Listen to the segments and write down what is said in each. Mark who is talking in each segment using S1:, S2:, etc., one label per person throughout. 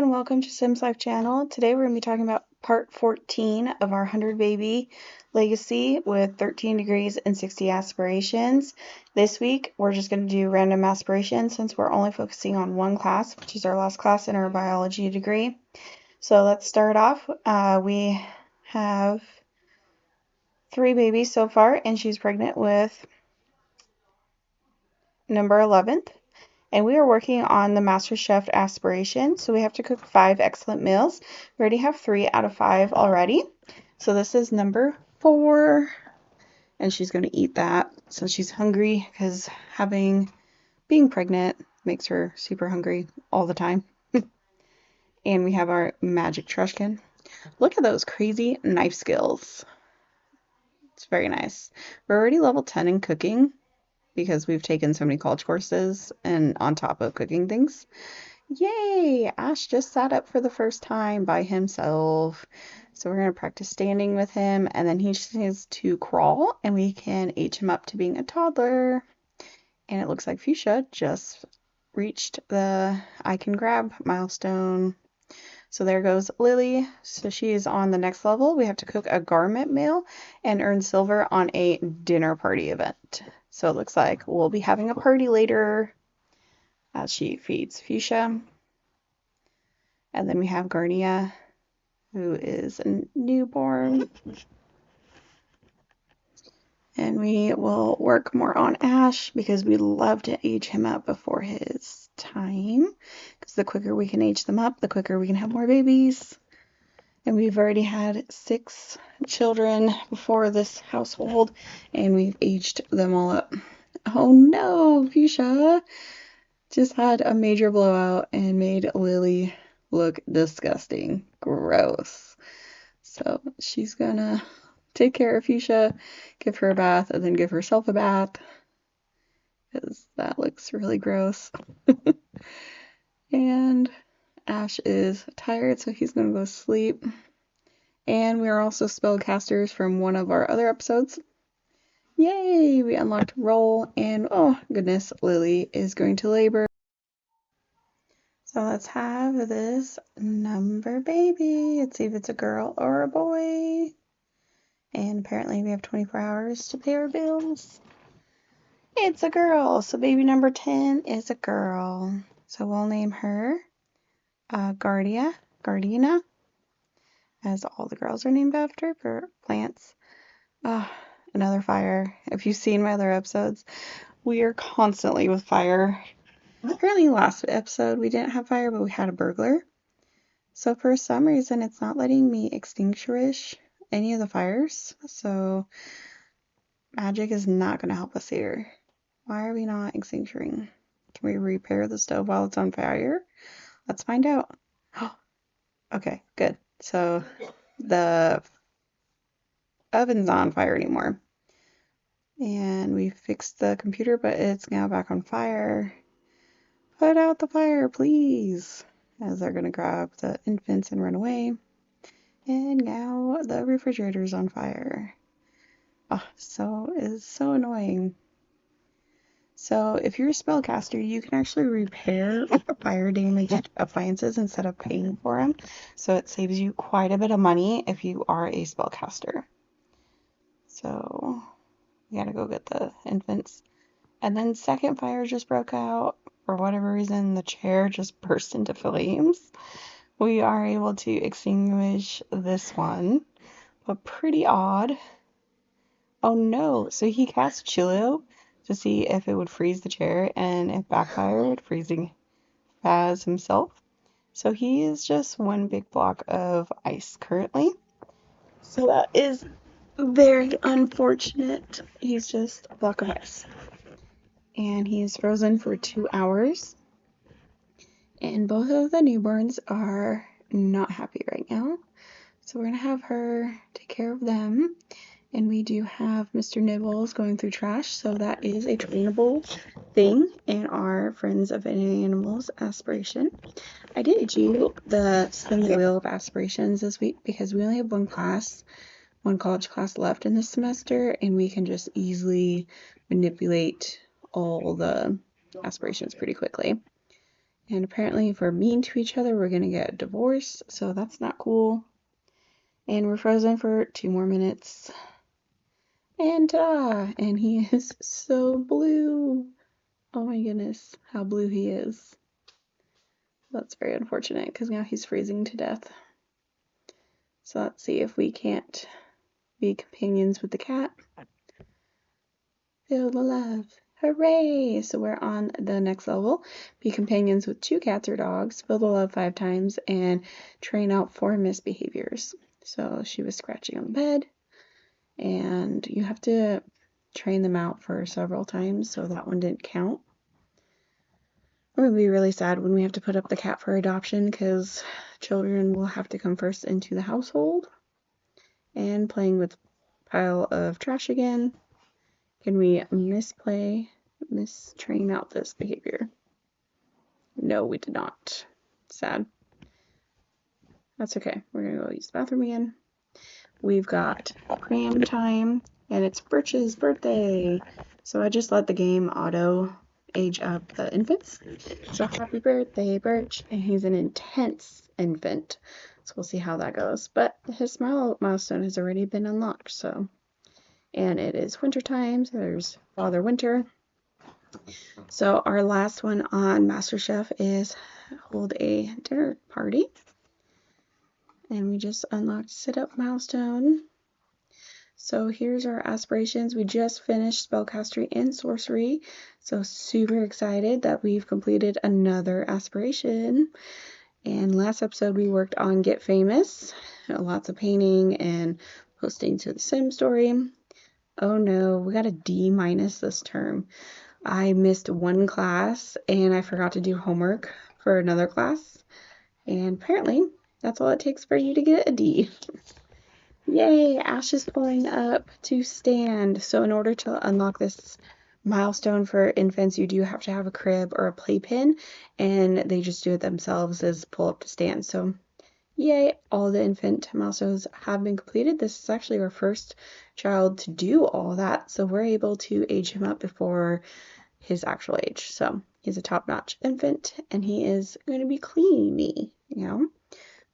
S1: and welcome to Sims Life channel. Today we're going to be talking about part 14 of our 100 baby legacy with 13 degrees and 60 aspirations. This week we're just going to do random aspirations since we're only focusing on one class, which is our last class in our biology degree. So let's start off. We have 3 babies so far, and she's pregnant with number 11th. And we are working on the Master Chef aspiration. So we have to cook 5 excellent meals. We already have 3 out of 5 already. So this is number 4. And she's going to eat that. So she's hungry because being pregnant makes her super hungry all the time. And we have our magic trash can. Look at those crazy knife skills. It's very nice. We're already level 10 in cooking, because we've taken so many college courses and on top of cooking things. Yay! Ash just sat up for the first time by himself. So we're going to practice standing with him, and then he just needs to crawl, and we can age him up to being a toddler. And it looks like Fuchsia just reached the I can grab milestone. So there goes Lily. So she is on the next level. We have to cook a garment meal and earn silver on a dinner party event. So it looks like we'll be having a party later as she feeds Fuchsia. And then we have Garnia, who is a newborn. And we will work more on Ash because we love to age him up before his time. Because the quicker we can age them up, the quicker we can have more babies. And we've already had 6 children before this household, and we've aged them all up. Oh no, Fuchsia just had a major blowout and made Lily look disgusting. Gross. So she's gonna take care of Fuchsia, give her a bath, and then give herself a bath, because that looks really gross. And Ash is tired, so he's gonna go sleep. And we are also spellcasters from one of our other episodes. Yay! We unlocked roll, and oh goodness, Lily is going to labor. So let's have this number baby. Let's see if it's a girl or a boy. And apparently we have 24 hours to pay our bills. It's a girl. So baby number 10 is a girl. So we'll name her Gardina, as all the girls are named after for plants. Another fire. If you've seen my other episodes, we are constantly with fire. Apparently last episode we didn't have fire, but we had a burglar. So for some reason it's not letting me extinguish any of the fires. So magic is not going to help us here. Why are we not extinguishing? Can we repair the stove while it's on fire? Let's find out. Okay, good. So the oven's not on fire anymore. And we fixed the computer, but it's now back on fire. Put out the fire, please. As they're going to grab the infants and run away. And now the refrigerator's on fire. Oh, it's so annoying. So if you're a spellcaster, you can actually repair fire damaged appliances instead of paying for them. So it saves you quite a bit of money if you are a spellcaster. So we gotta go get the infants. And then second fire just broke out. For whatever reason, the chair just burst into flames. We are able to extinguish this one, but pretty odd. Oh no, so he cast Chillo to see if it would freeze the chair, and it backfired, freezing Faz himself. So he is just one big block of ice currently. So that is very unfortunate. He's just a block of ice. And he's frozen for 2 hours. And both of the newborns are not happy right now. So we're going to have her take care of them. And we do have Mr. Nibbles going through trash, so that is a trainable thing in our Friends of Animals aspiration. I didn't do the spin the wheel of aspirations this week because we only have one college class left in this semester, and we can just easily manipulate all the aspirations pretty quickly. And apparently if we're mean to each other, we're gonna get a divorce, so that's not cool. And we're frozen for 2 more minutes. And and he is so blue. Oh my goodness, how blue he is. That's very unfortunate because now he's freezing to death. So let's see if we can't be companions with the cat. Feel the love. Hooray! So we're on the next level. Be companions with 2 cats or dogs. Feel the love 5 times and train out 4 misbehaviors. So she was scratching on the bed, and you have to train them out for several times, so that one didn't count. It would be really sad when we have to put up the cat for adoption because children will have to come first into the household. And playing with pile of trash again. Can we mistrain out this behavior? No, we did not. Sad. That's okay. We're gonna go use the bathroom again. We've got cram time, and it's Birch's birthday. So I just let the game auto age up the infants. So happy birthday, Birch. And he's an intense infant. So we'll see how that goes. But his smile milestone has already been unlocked, so. And it is winter time, so there's Father Winter. So our last one on MasterChef is hold a dinner party. And we just unlocked sit up milestone. So here's our aspirations. We just finished spellcastery and sorcery. So super excited that we've completed another aspiration. And last episode we worked on Get Famous. Lots of painting and posting to the Sim story. Oh no, we got a D- this term. I missed one class and I forgot to do homework for another class. And apparently that's all it takes for you to get a D. Yay, Ash is pulling up to stand. So in order to unlock this milestone for infants, you do have to have a crib or a playpen, and they just do it themselves as pull up to stand. So yay, all the infant milestones have been completed. This is actually our first child to do all that, so we're able to age him up before his actual age. So he's a top-notch infant, and he is going to be cleany, you know.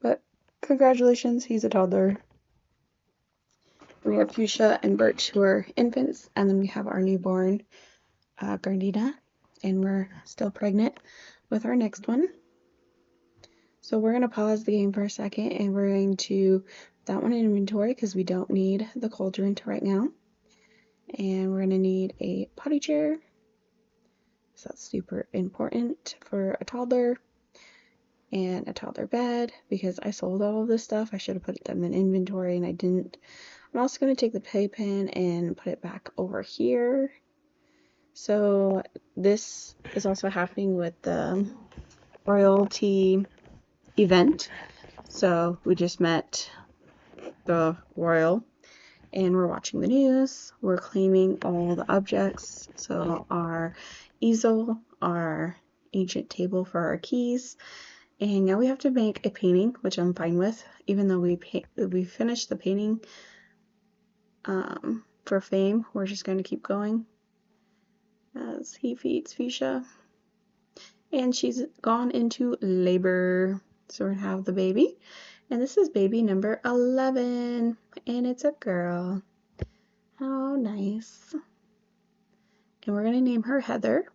S1: But congratulations, he's a toddler. We have Fuchsia and Birch who are infants, and then we have our newborn Gardena, and we're still pregnant with our next one. So we're going to pause the game for a second, and we're going to put that one in inventory because we don't need the cauldron right now. And we're going to need a potty chair, so that's super important for a toddler, and a toddler bed because I sold all of this stuff. I should have put them in inventory and I didn't. I'm also going to take the playpen and put it back over here. So this is also happening with the royalty event. So we just met the royal and we're watching the news. We're claiming all the objects. So our easel, our ancient table for our keys, and now we have to make a painting, which I'm fine with, even though we finished the painting for fame. We're just going to keep going as he feeds Fuchsia. And she's gone into labor. So we're going to have the baby. And this is baby number 11. And it's a girl. How nice. And we're going to name her Heather,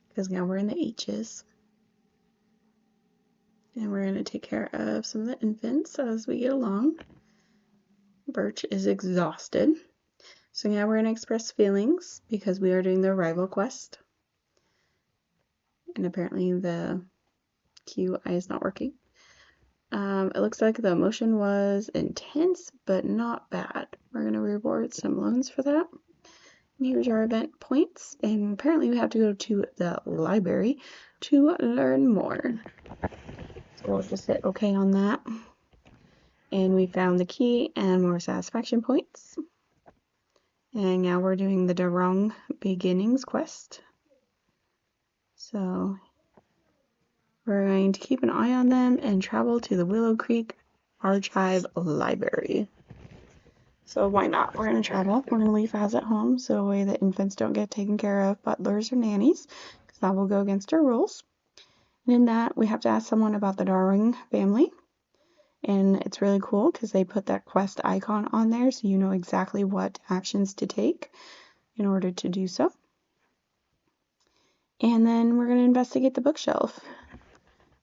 S1: because now we're in the H's. And we're going to take care of some of the infants as we get along. Birch is exhausted. So now we're going to express feelings because we are doing the rival quest. And apparently the QI is not working. It looks like the emotion was intense, but not bad. We're going to reward some loans for that. And here's our event points. And apparently we have to go to the library to learn more. So we'll just hit OK on that. And we found the key and more satisfaction points. And now we're doing the Darong Beginnings quest. So we're going to keep an eye on them and travel to the Willow Creek Archive Library. So why not? We're going to travel. We're going to leave Az at home so that way the infants don't get taken care of butlers or nannies, because that will go against our rules. And in that, we have to ask someone about the Darwin family. And it's really cool because they put that quest icon on there so you know exactly what actions to take in order to do so. And then we're going to investigate the bookshelf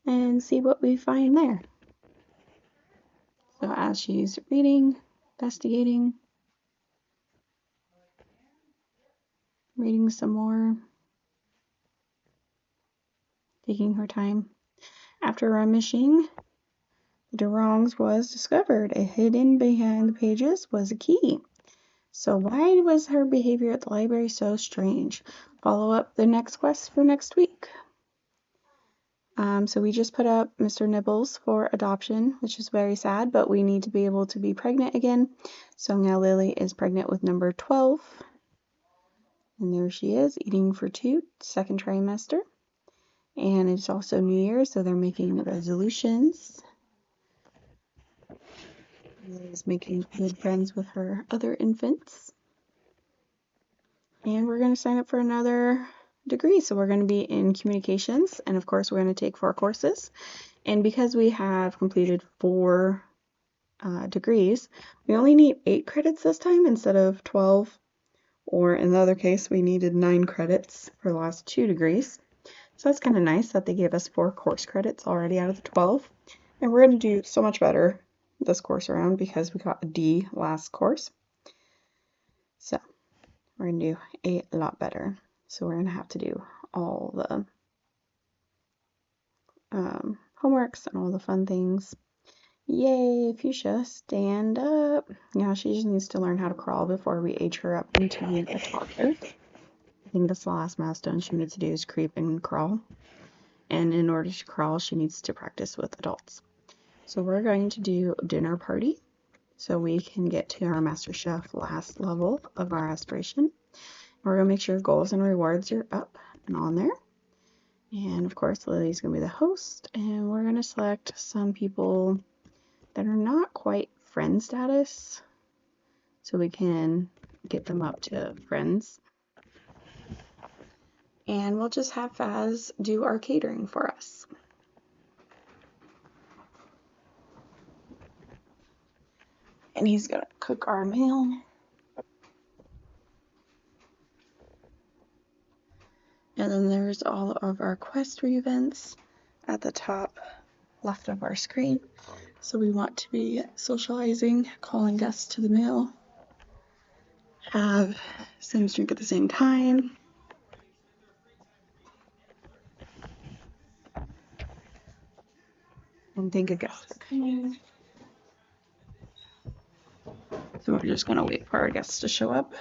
S1: and see what we find there. So as she's reading, investigating, reading some more, taking her time. After rummaging, the wrongs was discovered. A hidden behind the pages was a key. So why was her behavior at the library so strange? Follow up the next quest for next week. So we just put up Mr. Nibbles for adoption, which is very sad, but we need to be able to be pregnant again. So now Lily is pregnant with number 12. And there she is, eating for 2, second trimester. And it's also New Year, so they're making resolutions. Lily's making good friends with her other infants. And we're going to sign up for another degree. So we're going to be in communications, and of course we're going to take 4 courses. And because we have completed 4 degrees, we only need 8 credits this time instead of 12, or in the other case we needed 9 credits for the last 2 degrees. So that's kind of nice that they gave us 4 course credits already out of the 12. And we're going to do so much better this course around because we got a D last course. So we're going to do a lot better. So we're going to have to do all the homeworks and all the fun things. Yay, Fuchsia, stand up. Now she just needs to learn how to crawl before we age her up into being a toddler. I think that's the last milestone she needs to do is creep and crawl. And in order to crawl, she needs to practice with adults. So we're going to do dinner party so we can get to our Master Chef last level of our aspiration. We're going to make sure goals and rewards are up and on there. And of course, Lily's going to be the host, and we're going to select some people that are not quite friend status so we can get them up to friends. And we'll just have Faz do our catering for us. And he's going to cook our meal. And then there's all of our quest events at the top left of our screen. So we want to be socializing, calling guests to the meal, have Sims drink at the same time, and thank a guest for coming. So we're just going to wait for our guests to show up.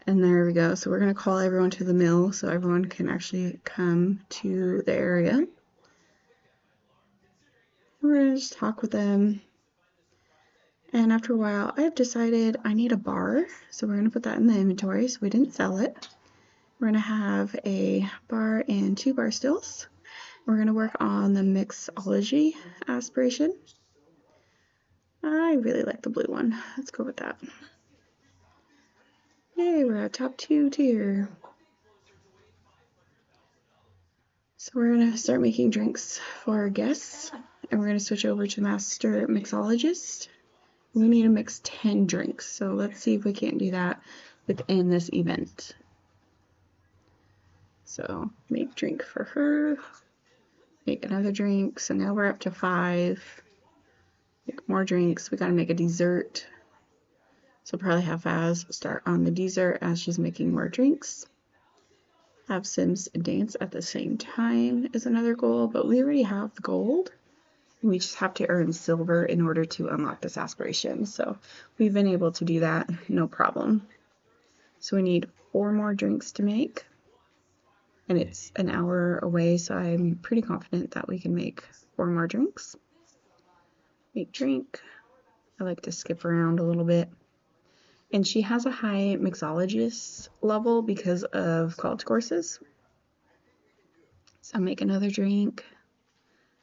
S1: And there we go. So we're going to call everyone to the mill so everyone can actually come to the area. We're going to just talk with them. And after a while, I've decided I need a bar. So we're going to put that in the inventory so we didn't sell it. We're going to have a bar and 2 bar stills. We're going to work on the mixology aspiration. I really like the blue one. Let's go with that. Yay, we're at top 2 tier. So we're going to start making drinks for our guests, and we're going to switch over to Master Mixologist. We need to mix 10 drinks, so let's see if we can't do that within this event. So make drink for her, make another drink, so now we're up to 5. Make more drinks, we got to make a dessert. So probably have Faz start on the dessert as she's making more drinks. Have Sims dance at the same time is another goal, but we already have the gold. We just have to earn silver in order to unlock this aspiration. So we've been able to do that, no problem. So we need 4 more drinks to make. And it's an hour away, so I'm pretty confident that we can make 4 more drinks. Make drink. I like to skip around a little bit. And she has a high mixologist level because of college courses. So make another drink.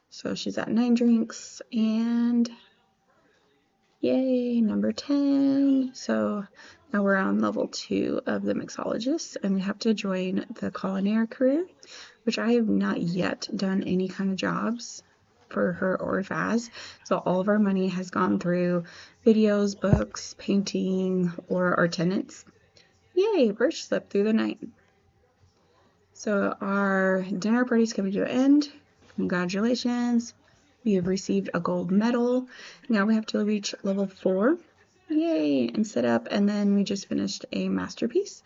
S1: So she's at 9 drinks, and Yay, number 10. So now we're on level 2 of the mixologist, and we have to join the culinary career, which I have not yet done any kind of jobs for her or Vaz. So all of our money has gone through videos, books, painting, or our tenants. Yay, birch slept through the night. So our dinner party's coming to an end. Congratulations. We have received a gold medal. Now we have to reach level 4. Yay! And set up, and then we just finished a masterpiece.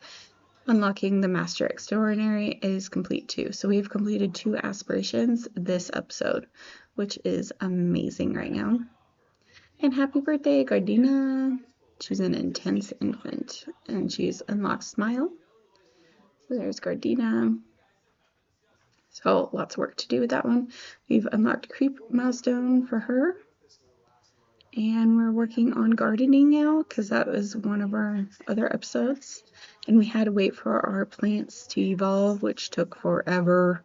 S1: Unlocking the Master Extraordinary is complete too. So we've completed 2 aspirations this episode, which is amazing right now. And happy birthday, Gardena! She's an intense infant, and she's unlocked Smile. So there's Gardena. So lots of work to do with that one. We've unlocked Creep milestone for her. And we're working on gardening now because that was one of our other episodes. And we had to wait for our plants to evolve, which took forever.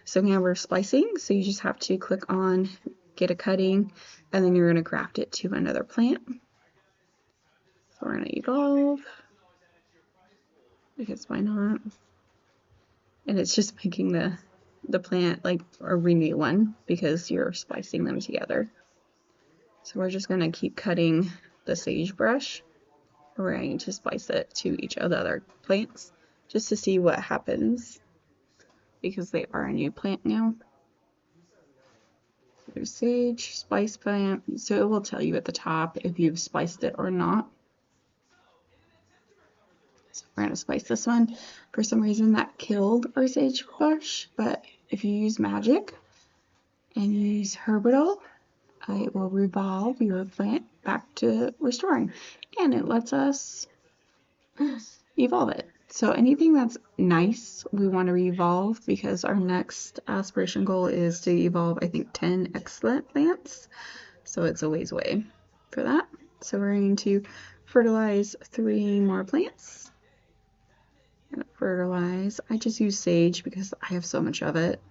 S1: So now we're splicing. So you just have to click on get a cutting, and then you're going to graft it to another plant. So we're going to evolve, because why not? And it's just picking the plant, like a renew one, because you're splicing them together. So we're just going to keep cutting the sagebrush. We're going to splice it to each of the other plants just to see what happens, because they are a new plant now. There's sage, spice plant, so it will tell you at the top if you've spiced it or not. So we're going to spice this one. For some reason that killed our sagebrush, but if you use magic and use Herbidol, it will revolve your plant back to restoring, and it lets us evolve it. So anything that's nice, we want to evolve, because our next aspiration goal is to evolve, I think, 10 excellent plants. So it's a ways away for that. So we're going to fertilize 3 more plants. I'm gonna fertilize. I just use sage because I have so much of it,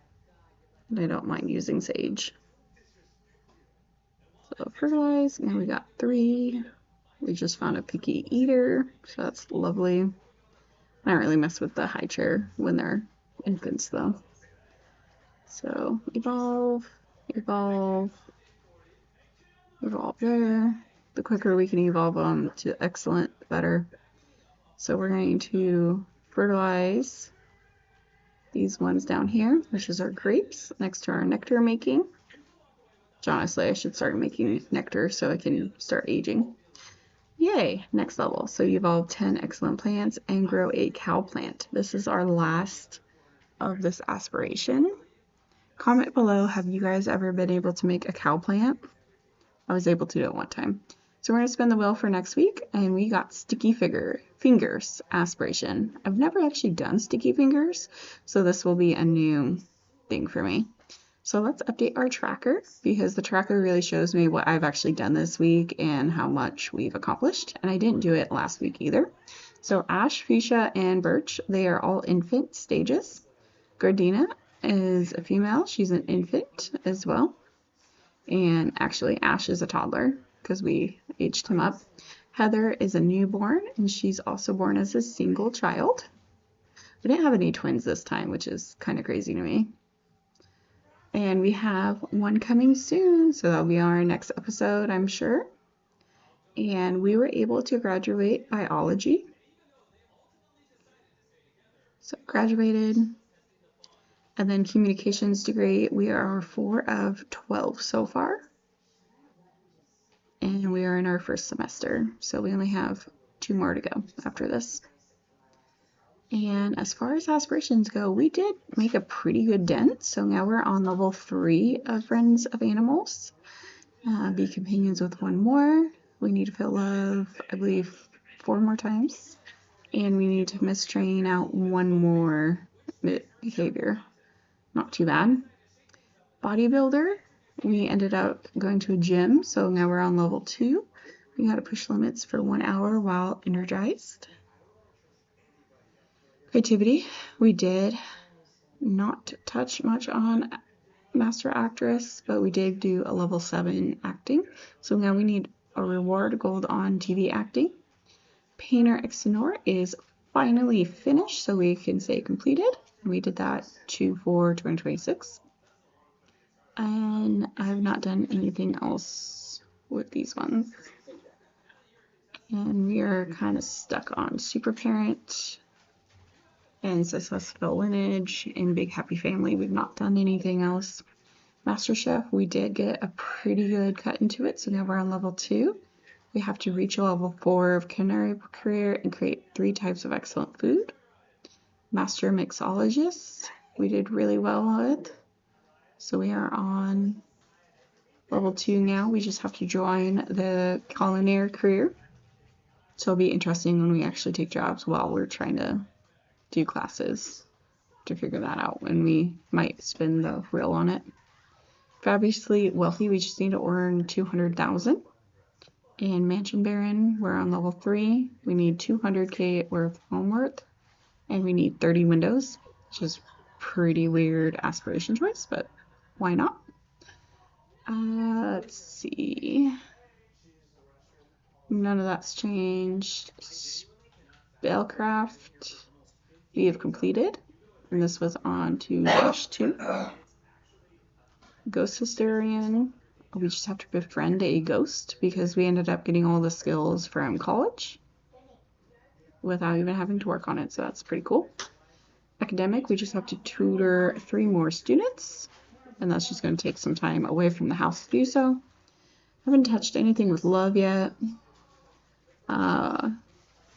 S1: and I don't mind using sage. So fertilize. Now we got 3. We just found a picky eater, so that's lovely. I don't really mess with the high chair when they're infants though. So evolve, evolve, evolve there. The quicker we can evolve them to excellent, the better. So we're going to fertilize these ones down here, which is our grapes, next to our nectar making. Which honestly, I should start making nectar so I can start aging. Yay, next level. So you evolve 10 excellent plants and grow a cow plant. This is our last of this aspiration. Comment below, have you guys ever been able to make a cow plant? I was able to do it one time. So we're going to spin the wheel for next week, and we got sticky fingers aspiration. I've never actually done sticky fingers, so this will be a new thing for me. So let's update our tracker, because the tracker really shows me what I've actually done this week and how much we've accomplished. And I didn't do it last week either. So Ash, Fuchsia, and Birch, they are all infant stages. Gardena is a female. She's an infant as well. And actually Ash is a toddler because we aged him up. Heather is a newborn, and she's also born as a single child. We didn't have any twins this time, which is kind of crazy to me. And we have one coming soon, so that'll be our next episode, I'm sure. And we were able to graduate biology. So graduated. And then communications degree, we are 4 of 12 so far. And we are in our first semester, so we only have 2 more to go after this. And as far as aspirations go, we did make a pretty good dent. So now we're on level 3 of Friends of Animals. Be companions with 1 more. We need to feel love, I believe, 4 more times. And we need to mistrain out 1 more behavior. Not too bad. Bodybuilder, we ended up going to a gym. So now we're on level 2. We got to push limits for 1 hour while energized. Creativity, we did not touch much on Master Actress, but we did do a level 7 acting. So now we need a reward, gold on TV acting. Painter Exenor is finally finished, so we can say completed. We did that 2/4/2026. And I've not done anything else with these ones. And we are kind of stuck on Super Parent and Successful Lineage and Big Happy Family. We've not done anything else. MasterChef, we did get a pretty good cut into it, so now we're on level 2. We have to reach a level 4 of culinary career and create 3 types of excellent food. Master Mixologist, we did really well with. So we are on level 2 now. We just have to join the culinary career. So it'll be interesting when we actually take jobs while we're trying to do classes to figure that out, and we might spin the wheel on it. Fabulously Wealthy, we just need to earn 200,000. And Mansion Baron, we're on level 3. We need 200k worth home worth, and we need 30 windows, which is pretty weird aspiration choice, but why not? Let's see. None of that's changed. Spellcraft, we have completed, and this was on to -2. Ghost Historian, we just have to befriend a ghost because we ended up getting all the skills from college without even having to work on it, so that's pretty cool. Academic, we just have to tutor 3 more students, and that's just going to take some time away from the house to do so. Haven't touched anything with love yet.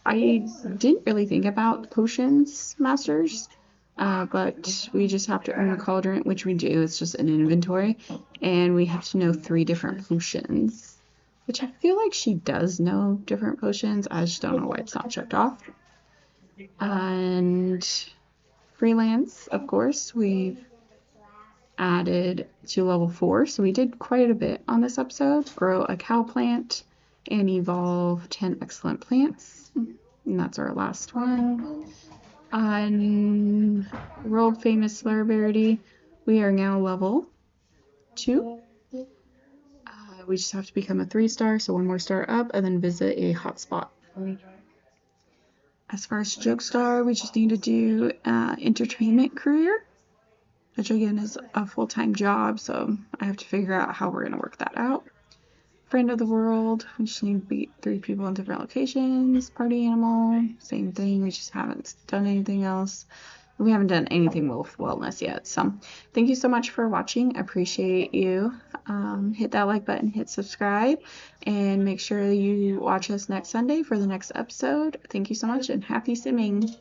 S1: I didn't really think about potions masters, but we just have to earn a cauldron, which we do. It's just an inventory, and we have to know 3 different potions, which I feel like she does know different potions. I just don't know why it's not checked off. And freelance, of course, we've added to level 4, so we did quite a bit on this episode. Grow a cow plant and evolve 10 excellent plants, and that's our last one. On World Famous Celebrity, we are now level 2. We just have to become a 3-star, so 1 more star up, and then visit a hotspot. As far as Joke Star, we just need to do entertainment career, which again is a full-time job, so I have to figure out how we're going to work that out. Friend of the World, we just need to beat 3 people in different locations. Party Animal, same thing, we just haven't done anything else. We haven't done anything with wellness yet, so thank you so much for watching. I appreciate you. Hit that like button, hit subscribe, and make sure you watch us next Sunday for the next episode. Thank you so much, and happy simming.